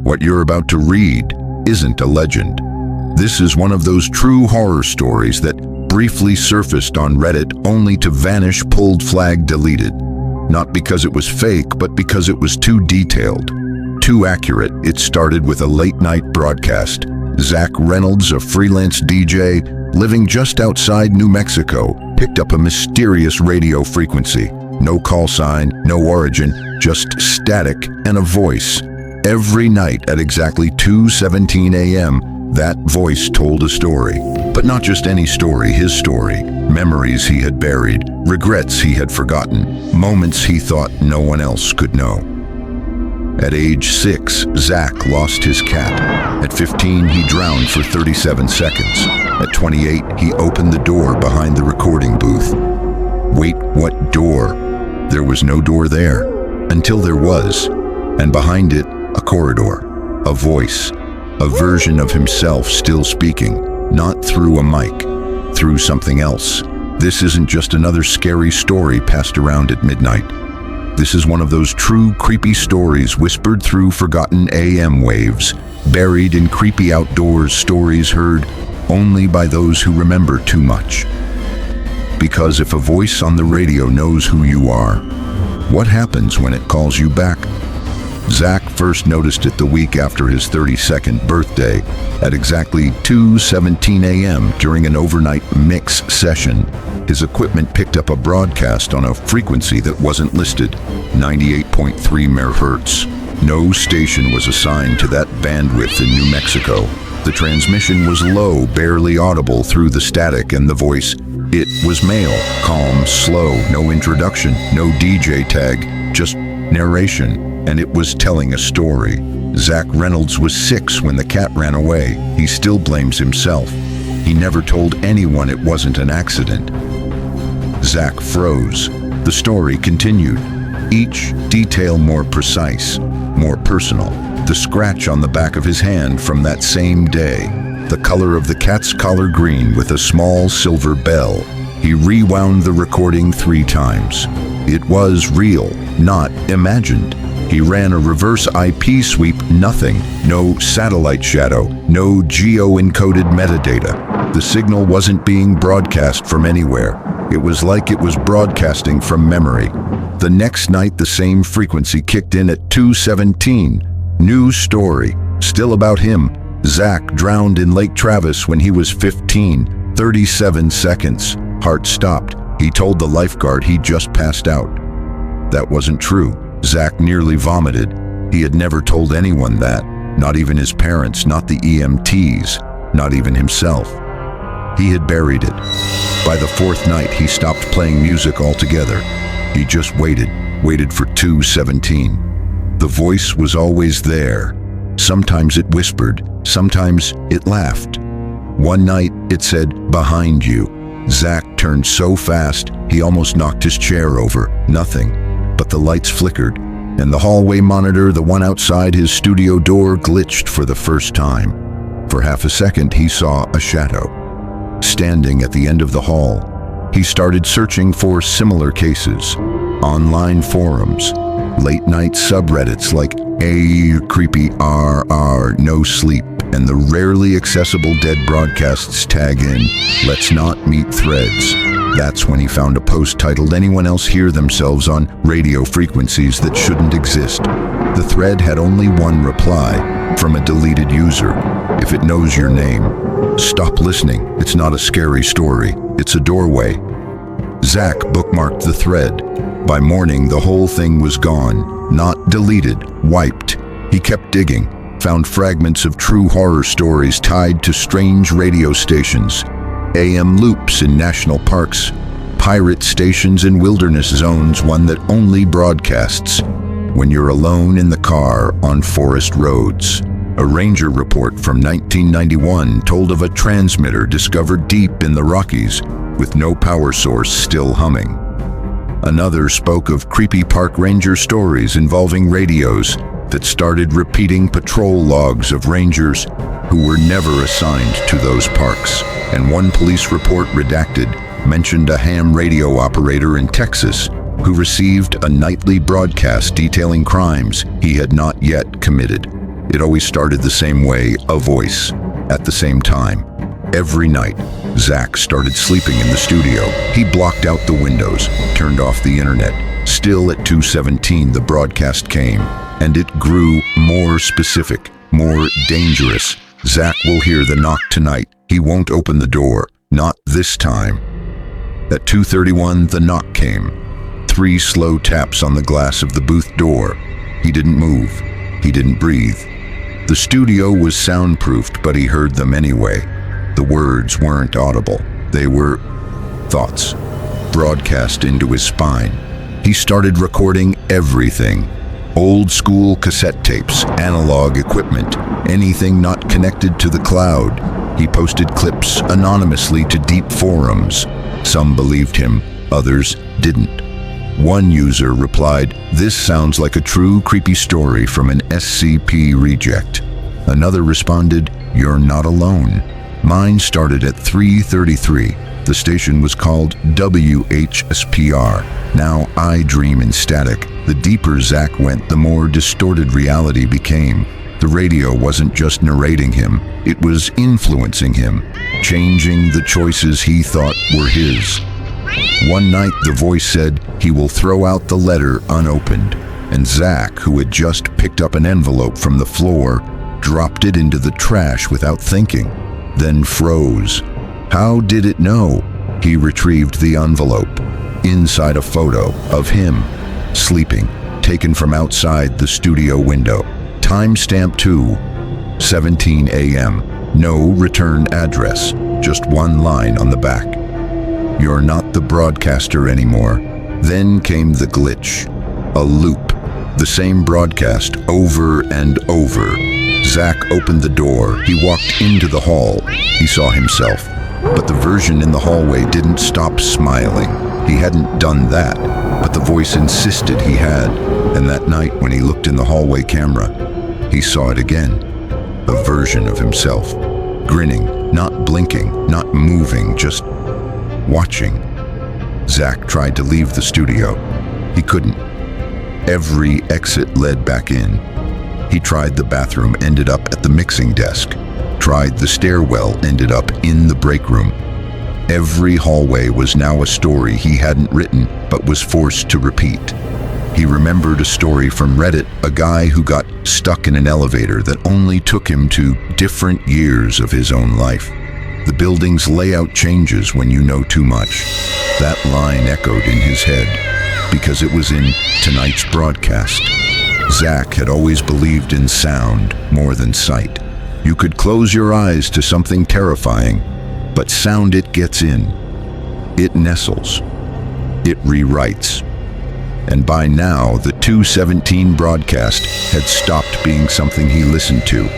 What you're about to read isn't a legend. This is one of those true horror stories that briefly surfaced on Reddit only to vanish, pulled flag, deleted. Not because it was fake, but because it was too detailed, too accurate. It started with a late-night broadcast. Zach Reynolds, a freelance DJ living just outside New Mexico, picked up a mysterious radio frequency. No call sign, no origin, just static and a voice. Every night at exactly 2:17 a.m., that voice told a story. But not just any story, his story. Memories he had buried, regrets he had forgotten, moments he thought no one else could know. At age 6, Zach lost his cat. At 15, he drowned for 37 seconds. At 28, he opened the door behind the recording booth. Wait, what door? There was no door there, until there was, and behind it, a corridor, a voice, a version of himself still speaking, not through a mic, through something else. This isn't just another scary story passed around at midnight. This is one of those true creepy stories whispered through forgotten AM waves, buried in creepy outdoors, stories heard only by those who remember too much. Because if a voice on the radio knows who you are, what happens when it calls you back? Zach first noticed it the week after his 32nd birthday at exactly 2:17 a.m. during an overnight mix session. His equipment picked up a broadcast on a frequency that wasn't listed, 98.3 MHz. No station was assigned to that bandwidth in New Mexico. The transmission was low, barely audible through the static and the voice. It was male, calm, slow, no introduction, no DJ tag, just narration. And it was telling a story. Zach Reynolds was 6 when the cat ran away. He still blames himself. He never told anyone it wasn't an accident. Zach froze. The story continued. Each detail more precise, more personal. The scratch on the back of his hand from that same day. The color of the cat's collar green with a small silver bell. He rewound the recording 3 times. It was real, not imagined. He ran a reverse IP sweep, nothing. No satellite shadow, no geo-encoded metadata. The signal wasn't being broadcast from anywhere. It was like it was broadcasting from memory. The next night, the same frequency kicked in at 2:17. New story, still about him. Zach drowned in Lake Travis when he was 15, 37 seconds. Heart stopped. He told the lifeguard he just passed out. That wasn't true. Zach nearly vomited. He had never told anyone that, not even his parents, not the EMTs, not even himself. He had buried it. By the 4th night, he stopped playing music altogether. He just waited for 2:17. The voice was always there. Sometimes it whispered, sometimes it laughed. One night, it said, "Behind you." Zach turned so fast, he almost knocked his chair over. Nothing. But the lights flickered, and the hallway monitor, the one outside his studio door, glitched for the first time. For half a second, he saw a shadow, standing at the end of the hall. He started searching for similar cases. Online forums, late-night subreddits like A Creepy RR No Sleep, and the rarely accessible dead broadcasts tag in Let's Not Meet threads. That's when he found a post titled "Anyone Else Hear Themselves on Radio Frequencies That Shouldn't Exist?" The thread had only one reply, from a deleted user. If it knows your name, stop listening. It's not a scary story. It's a doorway. Zach bookmarked the thread. By morning, the whole thing was gone. Not deleted, wiped. He kept digging, found fragments of true horror stories tied to strange radio stations, AM loops in national parks, pirate stations in wilderness zones, one that only broadcasts when you're alone in the car on forest roads. A ranger report from 1991 told of a transmitter discovered deep in the Rockies with no power source, still humming. Another spoke of creepy park ranger stories involving radios that started repeating patrol logs of rangers who were never assigned to those parks. And one police report, redacted, mentioned a ham radio operator in Texas who received a nightly broadcast detailing crimes he had not yet committed. It always started the same way, a voice, at the same time. Every night, Zach started sleeping in the studio. He blocked out the windows, turned off the internet. Still at 2:17, the broadcast came, and it grew more specific, more dangerous. Zach will hear the knock tonight. He won't open the door, not this time. At 2:31, the knock came. 3 slow taps on the glass of the booth door. He didn't move. He didn't breathe. The studio was soundproofed, but he heard them anyway. The words weren't audible. They were thoughts, broadcast into his spine. He started recording everything. Old school cassette tapes, analog equipment, anything not connected to the cloud. He posted clips anonymously to deep forums. Some believed him, others didn't. One user replied, "This sounds like a true creepy story from an SCP reject." Another responded, "You're not alone." Mine started at 3:33. The station was called WHSPR. Now I dream in static. The deeper Zach went, the more distorted reality became. The radio wasn't just narrating him, it was influencing him, changing the choices he thought were his. One night the voice said he will throw out the letter unopened, and Zach, who had just picked up an envelope from the floor, dropped it into the trash without thinking, then froze. How did it know? He retrieved the envelope. Inside a photo of him, sleeping, taken from outside the studio window. Timestamp 2:17 a.m. No return address, just one line on the back. "You're not the broadcaster anymore." Then came the glitch. A loop. The same broadcast over and over. Zach opened the door. He walked into the hall. He saw himself. But the version in the hallway didn't stop smiling. He hadn't done that, but the voice insisted he had. And that night when he looked in the hallway camera, he saw it again. A version of himself. Grinning, not blinking, not moving, just watching. Zach tried to leave the studio. He couldn't. Every exit led back in. He tried the bathroom, ended up at the mixing desk. Tried the stairwell, ended up in the break room. Every hallway was now a story he hadn't written, but was forced to repeat. He remembered a story from Reddit, a guy who got stuck in an elevator that only took him to different years of his own life. The building's layout changes when you know too much. That line echoed in his head, because it was in tonight's broadcast. Zach had always believed in sound more than sight. You could close your eyes to something terrifying, but sound, it gets in. It nestles. It rewrites. And by now, the 2:17 broadcast had stopped being something he listened to.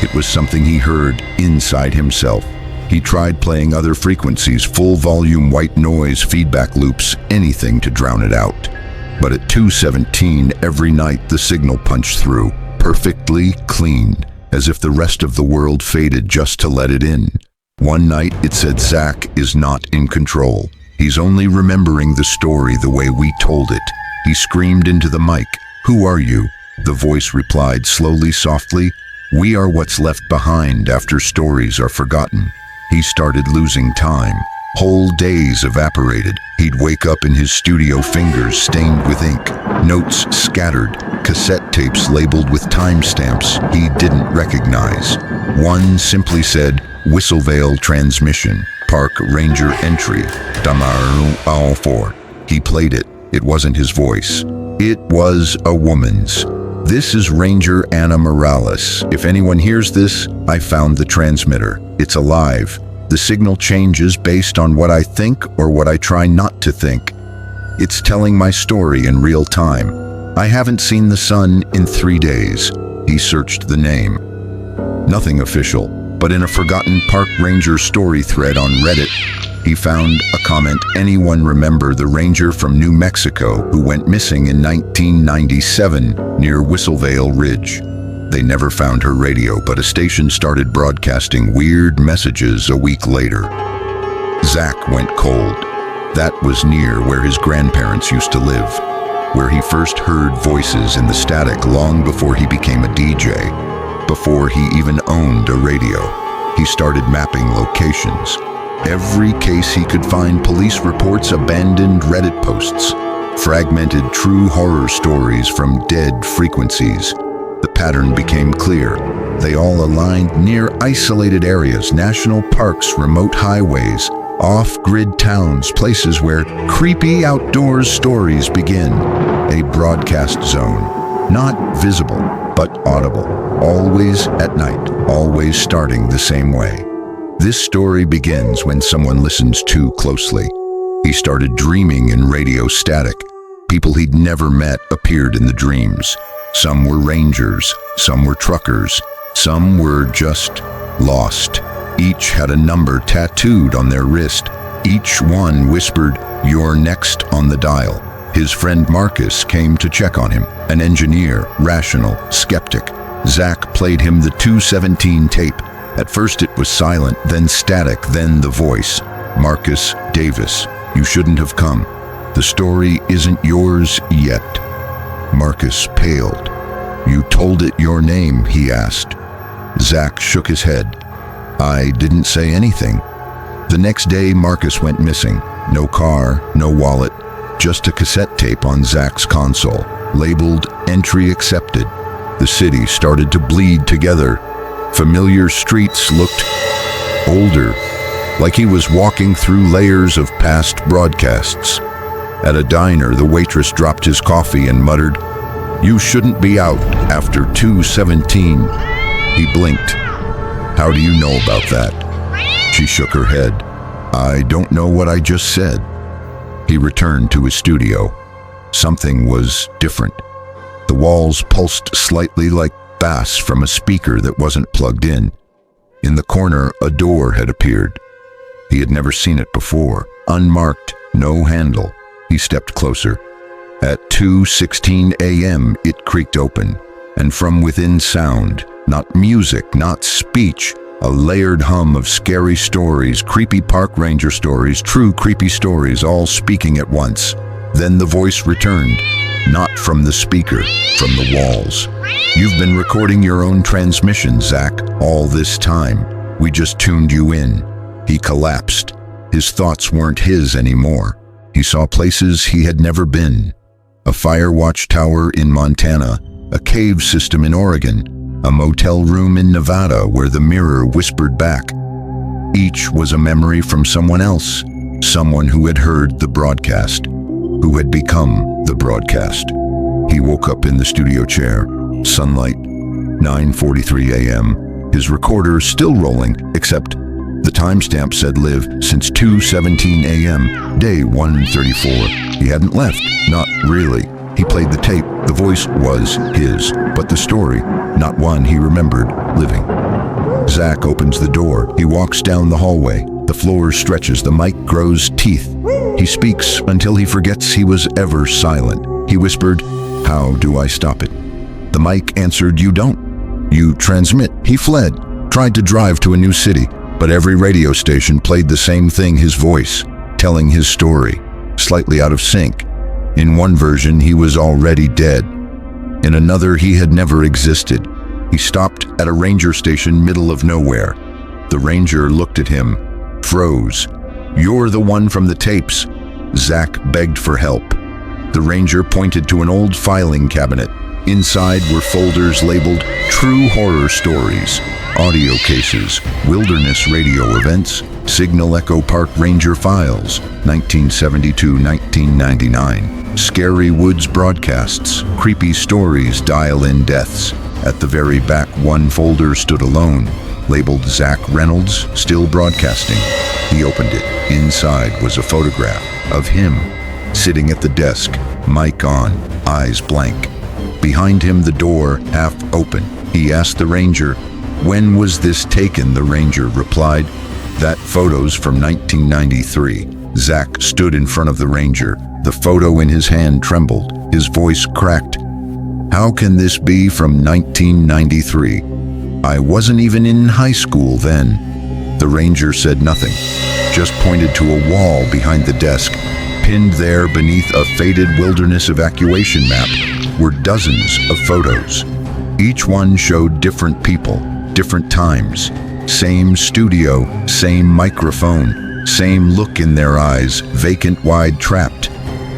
It was something he heard inside himself. He tried playing other frequencies, full volume white noise, feedback loops, anything to drown it out. But at 2:17 every night the signal punched through, perfectly clean, as if the rest of the world faded just to let it in. One night it said Zach is not in control. He's only remembering the story the way we told it. He screamed into the mic, "Who are you?" The voice replied slowly, softly, "We are what's left behind after stories are forgotten." He started losing time. Whole days evaporated. He'd wake up in his studio, fingers stained with ink, notes scattered, cassette tapes labeled with timestamps he didn't recognize. One simply said, "Whistlevale transmission, Park Ranger entry, Damaru All 4. He played it. It wasn't his voice. It was a woman's. "This is Ranger Anna Morales. If anyone hears this, I found the transmitter. It's alive. The signal changes based on what I think or what I try not to think. It's telling my story in real time. I haven't seen the sun in 3 days." He searched the name. Nothing official, but in a forgotten Park Ranger story thread on Reddit, he found a comment, "Anyone remember the ranger from New Mexico who went missing in 1997 near Whistlevale Ridge?" They never found her radio, but a station started broadcasting weird messages a week later. Zach went cold. That was near where his grandparents used to live, where he first heard voices in the static long before he became a DJ. before he even owned a radio. He started mapping locations. Every case he could find: police reports, abandoned Reddit posts, fragmented true horror stories from dead frequencies. The pattern became clear. They all aligned near isolated areas, national parks, remote highways, off-grid towns, places where creepy outdoors stories begin. A broadcast zone, not visible, but audible. Always at night, always starting the same way. This story begins when someone listens too closely. He started dreaming in radio static. People he'd never met appeared in the dreams. Some were rangers, some were truckers, some were just lost. Each had a number tattooed on their wrist. Each one whispered, "You're next on the dial." His friend Marcus came to check on him, an engineer, rational, skeptic. Zach played him the 217 tape. At first it was silent, then static, then the voice. "Marcus Davis, you shouldn't have come. The story isn't yours yet." Marcus paled. "You told it your name?" he asked. Zach shook his head. "I didn't say anything." The next day, Marcus went missing. No car, no wallet, just a cassette tape on Zach's console, labeled "Entry Accepted." The city started to bleed together. Familiar streets looked older, like he was walking through layers of past broadcasts. At a diner, the waitress dropped his coffee and muttered, "You shouldn't be out after 2:17. He blinked. "How do you know about that?" She shook her head. "I don't know what I just said." He returned to his studio. Something was different. The walls pulsed slightly like bass from a speaker that wasn't plugged in. In the corner, a door had appeared. He had never seen it before. Unmarked, no handle. He stepped closer. At 2:16 a.m., it creaked open, and from within sound, not music, not speech, a layered hum of scary stories, creepy park ranger stories, true creepy stories, all speaking at once. Then the voice returned, not from the speaker, from the walls. "You've been recording your own transmission, Zach, all this time. We just tuned you in." He collapsed. His thoughts weren't his anymore. He saw places he had never been. A fire watchtower in Montana, a cave system in Oregon, a motel room in Nevada where the mirror whispered back. Each was a memory from someone else, someone who had heard the broadcast, who had become the broadcast. He woke up in the studio chair. Sunlight, 9:43 a.m. His recorder still rolling, except the timestamp said live since 2:17 a.m., day 134. He hadn't left, not really. He played the tape. The voice was his, but the story, not one he remembered living. Zach opens the door. He walks down the hallway. The floor stretches. The mic grows teeth. He speaks until he forgets he was ever silent. He whispered, "How do I stop it?" The mic answered, "You don't. You transmit." He fled, tried to drive to a new city, but every radio station played the same thing, his voice, telling his story, slightly out of sync. In one version, he was already dead. In another, he had never existed. He stopped at a ranger station middle of nowhere. The ranger looked at him, froze. "You're the one from the tapes." Zach begged for help. The ranger pointed to an old filing cabinet. Inside were folders labeled True Horror Stories, audio cases, wilderness radio events, Signal Echo Park Ranger Files, 1972-1999, Scary Woods broadcasts, creepy stories, dial-in deaths. At the very back, one folder stood alone, labeled Zach Reynolds, still broadcasting. He opened it. Inside was a photograph of him, sitting at the desk, mic on, eyes blank. Behind him, the door half open. He asked the ranger, "When was this taken?" The ranger replied, "That photo's from 1993. Zach stood in front of the ranger. The photo in his hand trembled. His voice cracked. "How can this be from 1993? I wasn't even in high school then." The ranger said nothing, just pointed to a wall behind the desk. Pinned there beneath a faded wilderness evacuation map were dozens of photos. Each one showed different people, different times. Same studio, same microphone, same look in their eyes, vacant, wide, trapped.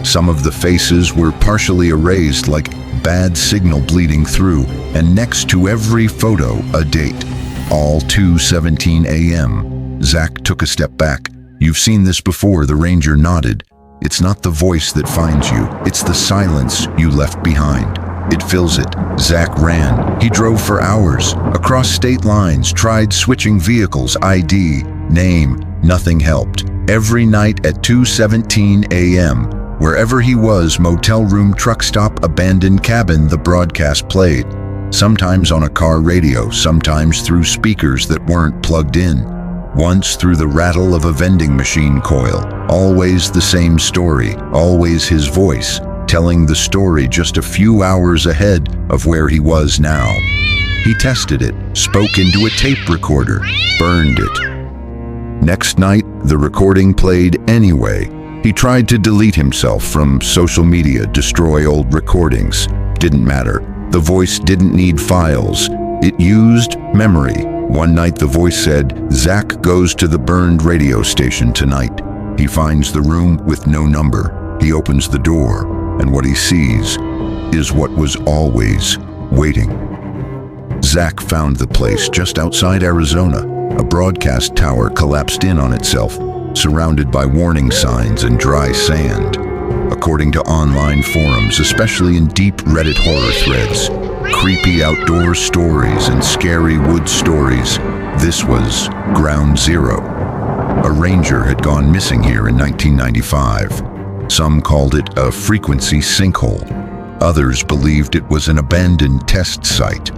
Some of the faces were partially erased like bad signal bleeding through, and next to every photo, a date. All 2:17 a.m. Zach took a step back. "You've seen this before," the ranger nodded. "It's not the voice that finds you, it's the silence you left behind. It fills it." Zach ran. He drove for hours, across state lines, tried switching vehicles, ID, name, nothing helped. Every night at 2:17 a.m., wherever he was, motel room, truck stop, abandoned cabin, the broadcast played. Sometimes on a car radio, sometimes through speakers that weren't plugged in. Once through the rattle of a vending machine coil. Always the same story, always his voice, telling the story just a few hours ahead of where he was now. He tested it, spoke into a tape recorder, burned it. Next night, the recording played anyway. He tried to delete himself from social media, destroy old recordings. Didn't matter. The voice didn't need files. It used memory. One night the voice said, "Zach goes to the burned radio station tonight." He finds the room with no number. He opens the door, and what he sees is what was always waiting. Zach found the place just outside Arizona. A broadcast tower collapsed in on itself, surrounded by warning signs and dry sand. According to online forums, especially in deep Reddit horror threads, creepy outdoor stories and scary woods stories, this was ground zero. A ranger had gone missing here in 1995. Some called it a frequency sinkhole. Others believed it was an abandoned test site.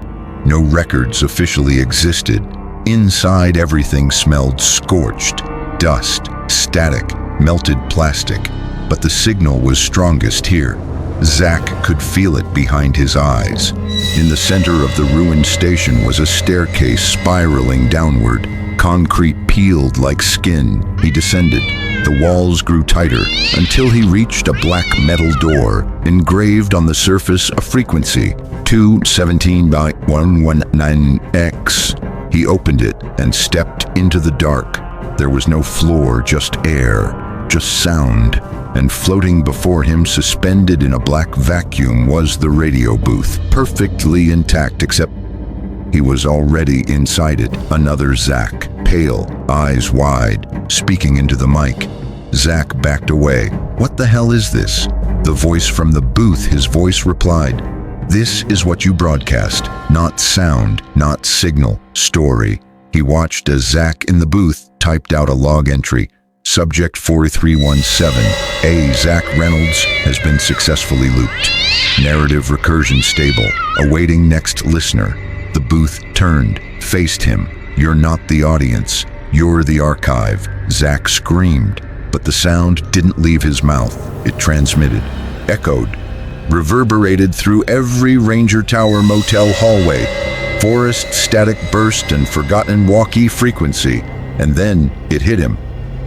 No records officially existed. Inside, everything smelled scorched, dust, static, melted plastic. But the signal was strongest here. Zach could feel it behind his eyes. In the center of the ruined station was a staircase spiraling downward. Concrete peeled like skin. He descended. The walls grew tighter until he reached a black metal door. Engraved on the surface, a frequency, 217 by 119X. He opened it and stepped into the dark. There was no floor, just air, just sound. And floating before him, suspended in a black vacuum, was the radio booth, perfectly intact, except he was already inside it. Another Zach, pale, eyes wide, speaking into the mic. Zach backed away. "What the hell is this?" The voice from the booth, his voice replied, "This is what you broadcast. Not sound, not signal, story." He watched as Zach in the booth typed out a log entry. Subject 4317, Zach Reynolds has been successfully looped. Narrative recursion stable, awaiting next listener. The booth turned, faced him. "You're not the audience, you're the archive." Zach screamed, but the sound didn't leave his mouth. It transmitted, echoed, reverberated through every Ranger Tower motel hallway. Forest, static burst, and forgotten walkie frequency. And then it hit him.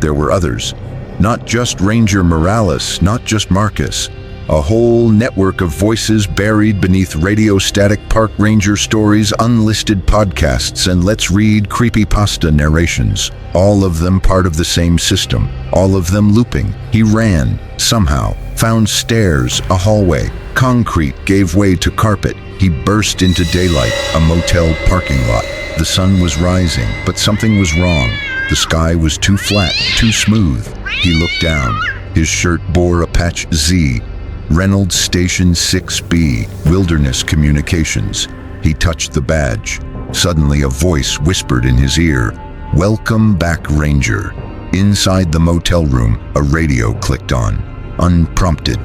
There were others. Not just Ranger Morales, not just Marcus. A whole network of voices buried beneath radio static, park ranger stories, unlisted podcasts, and let's read creepypasta narrations. All of them part of the same system. All of them looping. He ran, somehow, found stairs, a hallway. Concrete gave way to carpet. He burst into daylight, a motel parking lot. The sun was rising, but something was wrong. The sky was too flat, too smooth. He looked down. His shirt bore a patch Z. Reynolds Station 6B, Wilderness Communications. He touched the badge. Suddenly a voice whispered in his ear, "Welcome back, Ranger." Inside the motel room, a radio clicked on. Unprompted,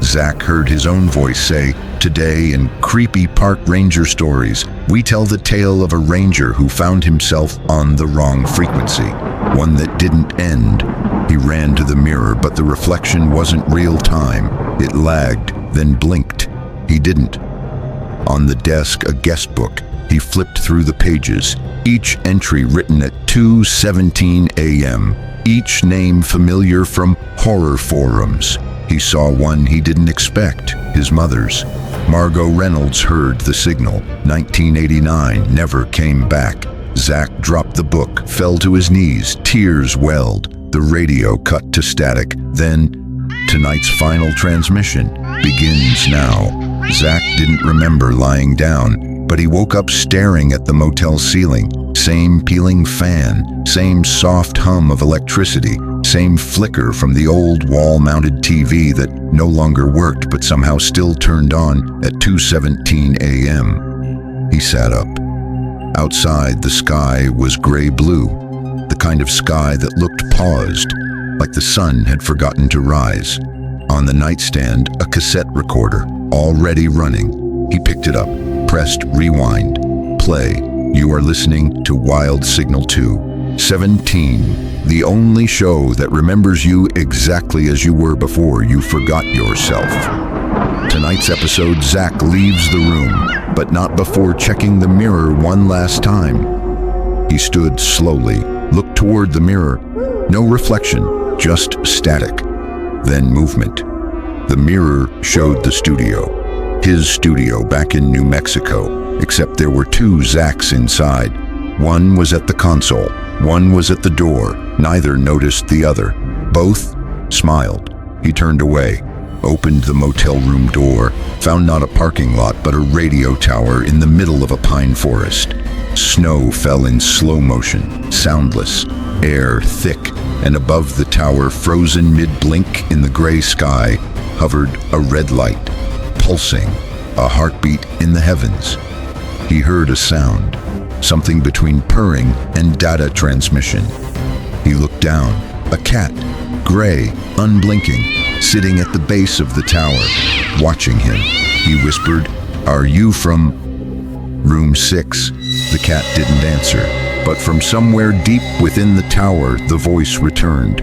Zach heard his own voice say, "Today in Creepy Park Ranger Stories, we tell the tale of a ranger who found himself on the wrong frequency, one that didn't end." He ran to the mirror, but the reflection wasn't real time. It lagged, then blinked. He didn't. On the desk, a guest book. He flipped through the pages, each entry written at 2:17 a.m., each name familiar from horror forums. He saw one he didn't expect, his mother's. Margot Reynolds heard the signal. 1989 never came back. Zach dropped the book, fell to his knees, tears welled. The radio cut to static. Then, tonight's final transmission begins now. Zach didn't remember lying down, but he woke up staring at the motel ceiling. Same peeling fan, same soft hum of electricity, same flicker from the old wall-mounted TV that no longer worked but somehow still turned on at 2:17 a.m. He sat up. Outside, the sky was gray-blue, the kind of sky that looked paused, like the sun had forgotten to rise. On the nightstand, a cassette recorder, already running. He picked it up, pressed rewind, play. You are listening to Wild Signal 217, the only show that remembers you exactly as you were before you forgot yourself. Tonight's episode, Zach leaves the room, but not before checking the mirror one last time. He stood slowly, looked toward the mirror. No reflection, just static. Then movement. The mirror showed the studio. His studio back in New Mexico, except there were two Zachs inside. One was at the console, one was at the door. Neither noticed the other. Both smiled. He turned away, opened the motel room door, found not a parking lot but a radio tower in the middle of a pine forest. Snow fell in slow motion, soundless, air thick, and above the tower, frozen mid-blink in the gray sky, hovered a red light, pulsing, a heartbeat in the heavens. He heard a sound, something between purring and data transmission. He looked down. A cat, gray, unblinking, sitting at the base of the tower, watching him. He whispered, "Are you from room 6? The cat didn't answer, but from somewhere deep within the tower, the voice returned.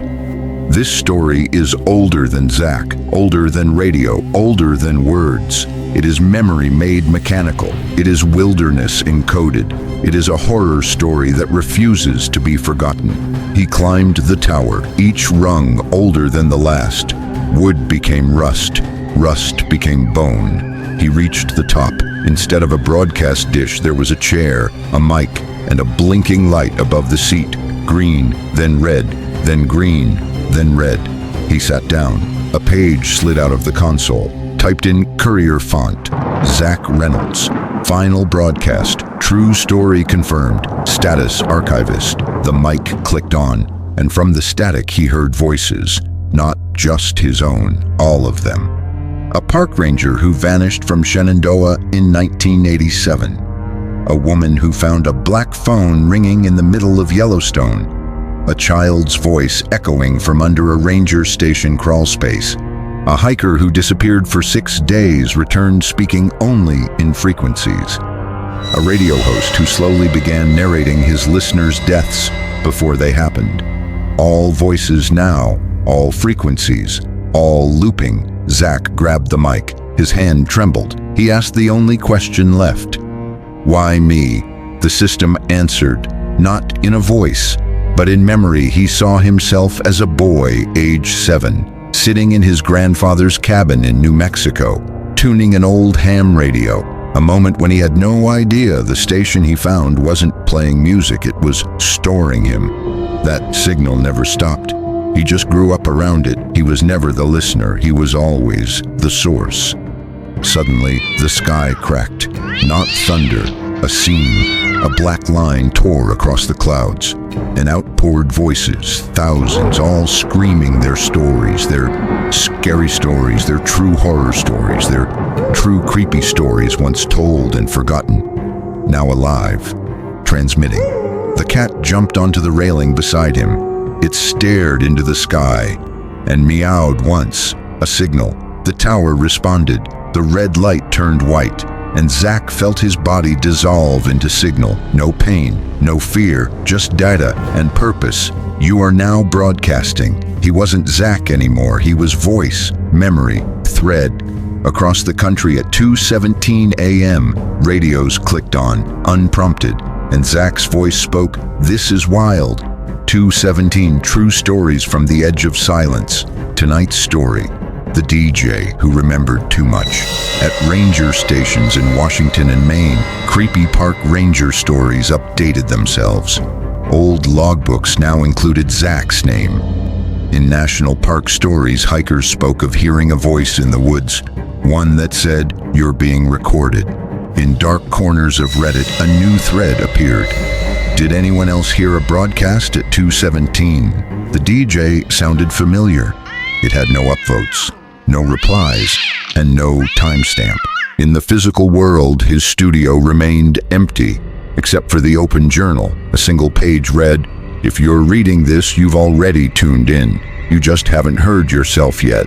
This story is older than Zach, older than radio, older than words. It is memory made mechanical. It is wilderness encoded. It is a horror story that refuses to be forgotten. He climbed the tower, each rung older than the last. Wood became rust. Rust became bone. He reached the top. Instead of a broadcast dish, there was a chair, a mic, and a blinking light above the seat. Green, then red, then green, then red. He sat down. A page slid out of the console. Typed in courier font, Zach Reynolds. Final broadcast, true story confirmed, status archivist. The mic clicked on, and from the static he heard voices, not just his own, all of them. A park ranger who vanished from Shenandoah in 1987. A woman who found a black phone ringing in the middle of Yellowstone. A child's voice echoing from under a ranger station crawlspace. A hiker who disappeared for 6 days returned speaking only in frequencies. A radio host who slowly began narrating his listeners' deaths before they happened. All voices now, all frequencies, all looping. Zach grabbed the mic. His hand trembled. He asked the only question left. Why me? The system answered, not in a voice, but in memory. He saw himself as a boy, age 7. Sitting in his grandfather's cabin in New Mexico, tuning an old ham radio, a moment when he had no idea the station he found wasn't playing music, it was storing him. That signal never stopped. He just grew up around it. He was never the listener, he was always the source. Suddenly, the sky cracked. Not thunder, a seam. A black line tore across the clouds, and out poured voices, thousands, all screaming their stories, their scary stories, their true horror stories, their true creepy stories once told and forgotten, now alive, transmitting. The cat jumped onto the railing beside him. It stared into the sky and meowed once, a signal. The tower responded. The red light turned white, and Zach felt his body dissolve into signal. No pain, no fear, just data and purpose. You are now broadcasting. He wasn't Zach anymore. He was voice, memory, thread. Across the country at 2:17 a.m., radios clicked on, unprompted, and Zach's voice spoke, "This is wild." 2:17, true stories from the edge of silence. Tonight's story, The DJ who remembered too much. At ranger stations in Washington and Maine, creepy park ranger stories updated themselves. Old logbooks now included Zach's name. In national park stories, hikers spoke of hearing a voice in the woods, one that said, "You're being recorded." In dark corners of Reddit, a new thread appeared. Did anyone else hear a broadcast at 2:17? The DJ sounded familiar. It had no upvotes, no replies, and no timestamp. In the physical world, his studio remained empty, except for the open journal. A single page read, "If you're reading this, you've already tuned in. You just haven't heard yourself yet."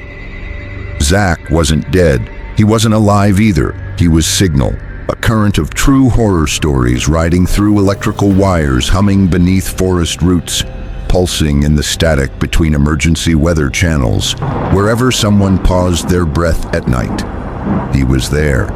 Zach wasn't dead. He wasn't alive either. He was signal. A current of true horror stories riding through electrical wires, humming beneath forest roots, pulsing in the static between emergency weather channels. Wherever someone paused their breath at night, he was there.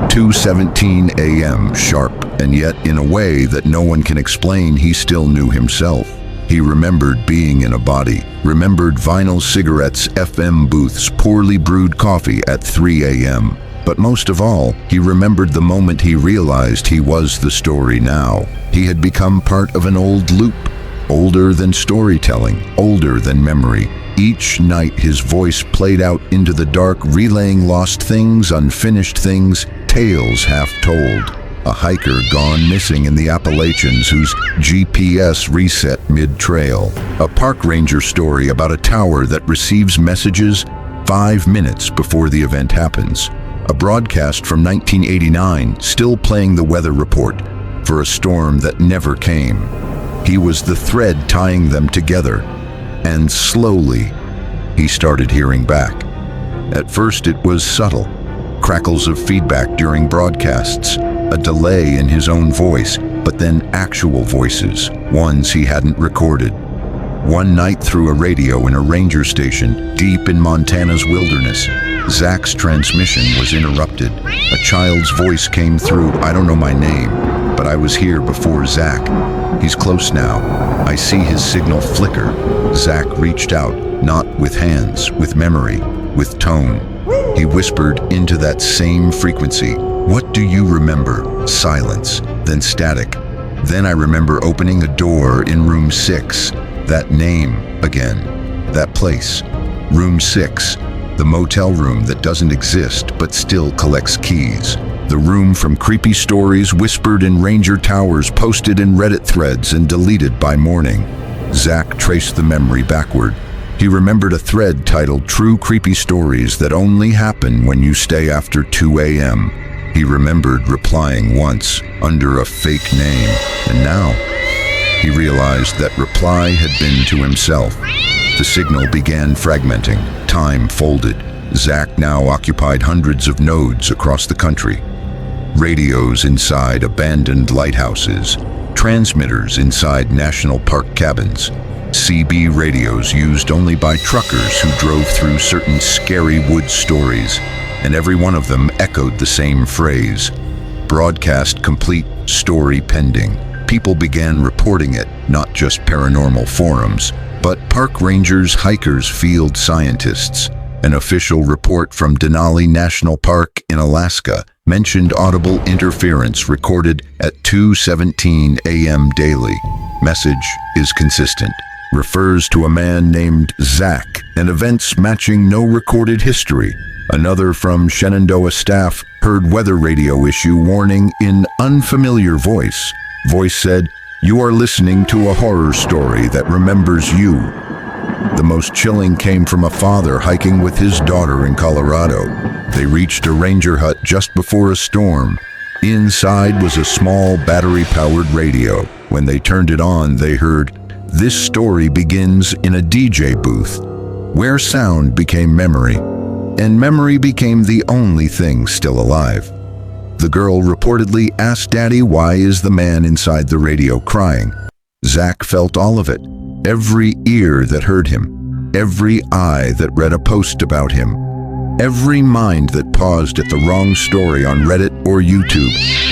2:17 a.m. sharp, and yet in a way that no one can explain, he still knew himself. He remembered being in a body, remembered vinyl cigarettes, FM booths, poorly brewed coffee at 3 a.m. But most of all, he remembered the moment he realized he was the story now. He had become part of an old loop, older than storytelling, older than memory. Each night his voice played out into the dark, relaying lost things, unfinished things, tales half told. A hiker gone missing in the Appalachians whose GPS reset mid-trail. A park ranger story about a tower that receives messages 5 minutes before the event happens. A broadcast from 1989 still playing the weather report for a storm that never came. He was the thread tying them together, and slowly he started hearing back. At first it was subtle, crackles of feedback during broadcasts, a delay in his own voice, but then actual voices, ones he hadn't recorded. One night through a radio in a ranger station deep in Montana's wilderness, Zach's transmission was interrupted. A child's voice came through, "I don't know my name, but I was here before Zach. He's close now. I see his signal flicker." Zach reached out, not with hands, with memory, with tone. He whispered into that same frequency, "What do you remember?" Silence, then static. Then I remember opening a door in room 6. That name again, that place. Room 6, the motel room that doesn't exist but still collects keys. The room from creepy stories whispered in ranger towers, posted in Reddit threads and deleted by morning. Zach traced the memory backward. He remembered a thread titled "True Creepy Stories That Only Happen When You Stay After 2 a.m. He remembered replying once under a fake name, and now he realized that reply had been to himself. The signal began fragmenting. Time folded. Zach now occupied hundreds of nodes across the country. Radios inside abandoned lighthouses. Transmitters inside national park cabins. CB radios used only by truckers who drove through certain scary woods stories, and every one of them echoed the same phrase: "Broadcast complete, story pending." People began reporting it, not just paranormal forums, but park rangers, hikers, field scientists. An official report from Denali National Park in Alaska mentioned audible interference recorded at 2:17 a.m. daily. Message is consistent. Refers to a man named Zach, and events matching no recorded history. Another from Shenandoah staff heard weather radio issue warning in unfamiliar voice. Voice said, "You are listening to a horror story that remembers you." The most chilling came from a father hiking with his daughter in Colorado. They reached a ranger hut just before a storm. Inside was a small battery-powered radio. When they turned it on, they heard, "This story begins in a DJ booth," where sound became memory, and memory became the only thing still alive. The girl reportedly asked Daddy, "Why is the man inside the radio crying?" Zach felt all of it. Every ear that heard him, every eye that read a post about him, every mind that paused at the wrong story on Reddit or YouTube.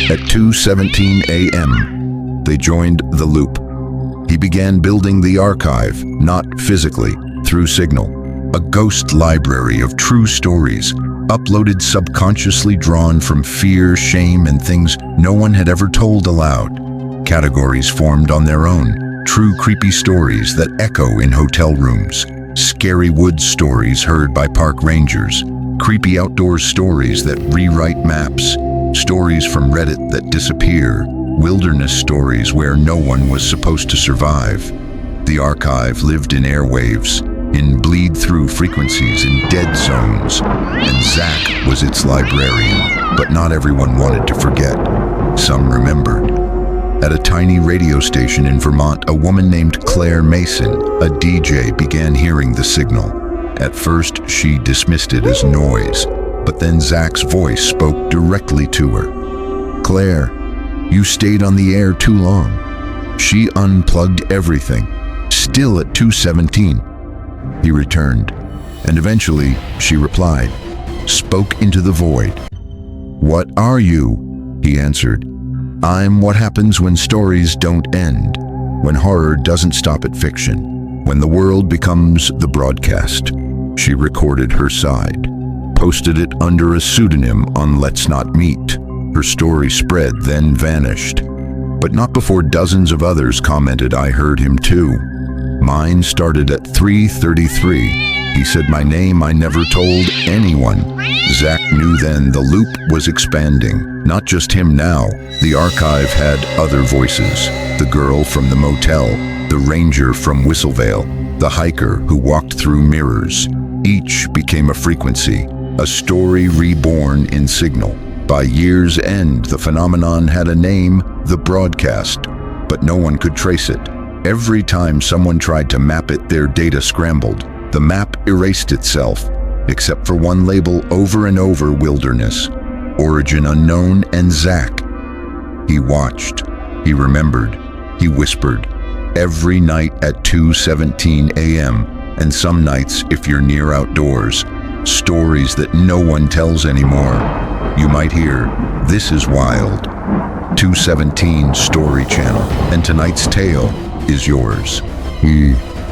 At 2:17 a.m., they joined the loop. He began building the archive, not physically, through signal. A ghost library of true stories, uploaded subconsciously drawn from fear, shame, and things no one had ever told aloud. Categories formed on their own, true creepy stories that echo in hotel rooms, scary woods stories heard by park rangers, creepy outdoors stories that rewrite maps, stories from Reddit that disappear, wilderness stories where no one was supposed to survive. The archive lived in airwaves, in bleed-through frequencies, in dead zones, and Zach was its librarian. But not everyone wanted to forget. Some remembered. At a tiny radio station in Vermont, a woman named Claire Mason, a DJ, began hearing the signal. At first, she dismissed it as noise, but then Zach's voice spoke directly to her. "Claire, you stayed on the air too long." She unplugged everything, still at 2:17. He returned, and eventually she replied, spoke into the void. "What are you?" he answered. "I'm what happens when stories don't end, when horror doesn't stop at fiction, when the world becomes the broadcast." She recorded her side, posted it under a pseudonym on Let's Not Meet. Her story spread, then vanished. But not before dozens of others commented, "I heard him too. Mine started at 3:33. He said my name, I never told anyone." Zach knew then the loop was expanding. Not just him now. The archive had other voices. The girl from the motel, the ranger from Whistlevale, the hiker who walked through mirrors. Each became a frequency, a story reborn in signal. By year's end, the phenomenon had a name, the broadcast, but no one could trace it. Every time someone tried to map it, their data scrambled. The map erased itself, except for one label over and over: wilderness, origin unknown, and Zach. He watched, he remembered, he whispered, every night at 2:17 a.m., and some nights, if you're near outdoors, stories that no one tells anymore. You might hear, "This is wild." 217 Story Channel, and tonight's tale is yours.